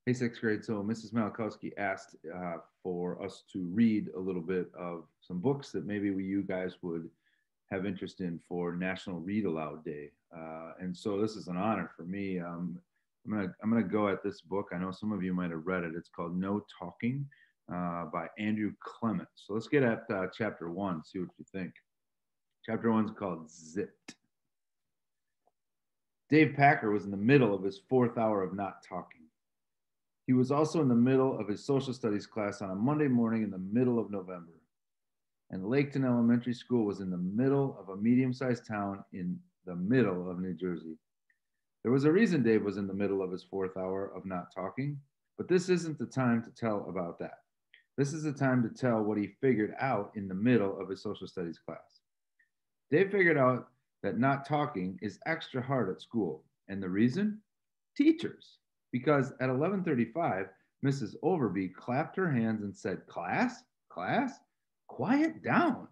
Hey, sixth grade. So Mrs. Malakowski asked for us to read a little bit of some books that maybe you guys would have interest in for National Read Aloud Day. And so this is an honor for me. I'm gonna go at this book. I know some of you might have read it. It's called No Talking by Andrew Clements. So let's get at chapter one. See what you think. Chapter one's called Zipped. Dave Packer was in the middle of his fourth hour of not talking. He was also in the middle of his social studies class on a Monday morning in the middle of November. And Laketon Elementary School was in the middle of a medium-sized town in the middle of New Jersey. There was a reason Dave was in the middle of his fourth hour of not talking, but this isn't the time to tell about that. This is the time to tell what he figured out in the middle of his social studies class. Dave figured out that not talking is extra hard at school. And the reason? Teachers. Because at 11:35, Mrs. Overby clapped her hands and said, "Class, class, quiet down."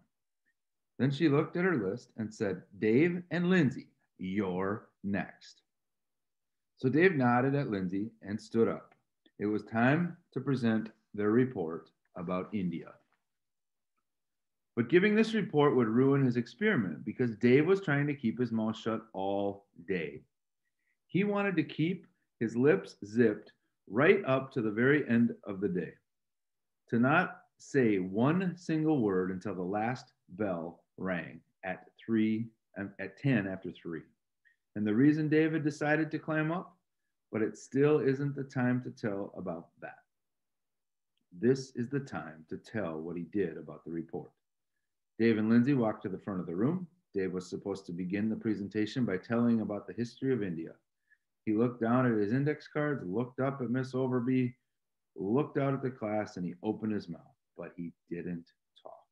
Then she looked at her list and said, "Dave and Lindsay, you're next." So Dave nodded at Lindsay and stood up. It was time to present their report about India. But giving this report would ruin his experiment because Dave was trying to keep his mouth shut all day. He wanted to keep his lips zipped right up to the very end of the day, to not say one single word until the last bell rang at 10 after 3. And the reason David decided to clam up, but it still isn't the time to tell about that. This is the time to tell what he did about the report. Dave and Lindsay walked to the front of the room. Dave was supposed to begin the presentation by telling about the history of India. He looked down at his index cards, looked up at Miss Overby, looked out at the class, and he opened his mouth, but he didn't talk.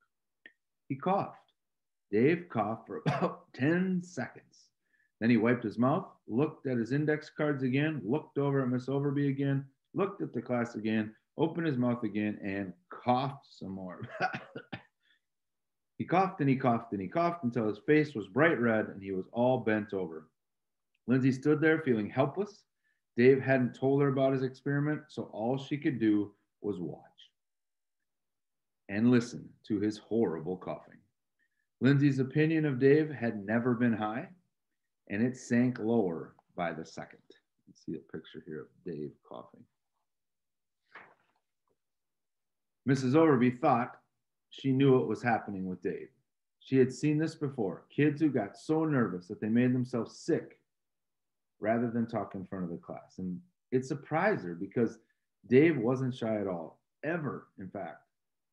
He coughed. Dave coughed for about 10 seconds. Then he wiped his mouth, looked at his index cards again, looked over at Miss Overby again, looked at the class again, opened his mouth again, and coughed some more. He coughed and he coughed and he coughed until his face was bright red and he was all bent over. Lindsay stood there feeling helpless. Dave hadn't told her about his experiment, so all she could do was watch and listen to his horrible coughing. Lindsay's opinion of Dave had never been high, and it sank lower by the second. You see a picture here of Dave coughing. Mrs. Overby thought she knew what was happening with Dave. She had seen this before, kids who got so nervous that they made themselves sick rather than talk in front of the class. And it surprised her because Dave wasn't shy at all, ever, in fact.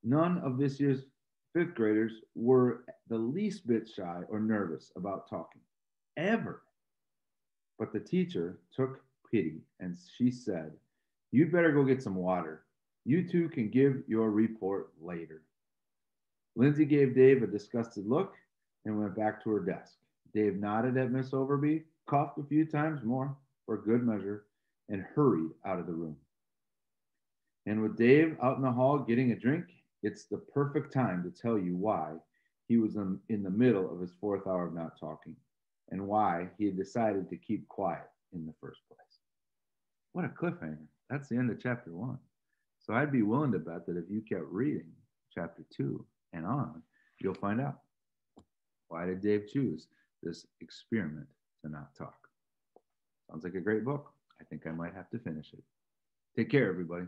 None of this year's fifth graders were the least bit shy or nervous about talking, ever. But the teacher took pity and she said, "You'd better go get some water. You two can give your report later." Lindsay gave Dave a disgusted look and went back to her desk. Dave nodded at Miss Overby, coughed a few times more for good measure, and hurried out of the room. And with Dave out in the hall getting a drink, it's the perfect time to tell you why he was in the middle of his fourth hour of not talking and why he had decided to keep quiet in the first place. What a cliffhanger. That's the end of chapter one. So I'd be willing to bet that if you kept reading chapter 2 and on, you'll find out. Why did Dave choose this experiment to not talk? Sounds like a great book. I think I might have to finish it. Take care, everybody.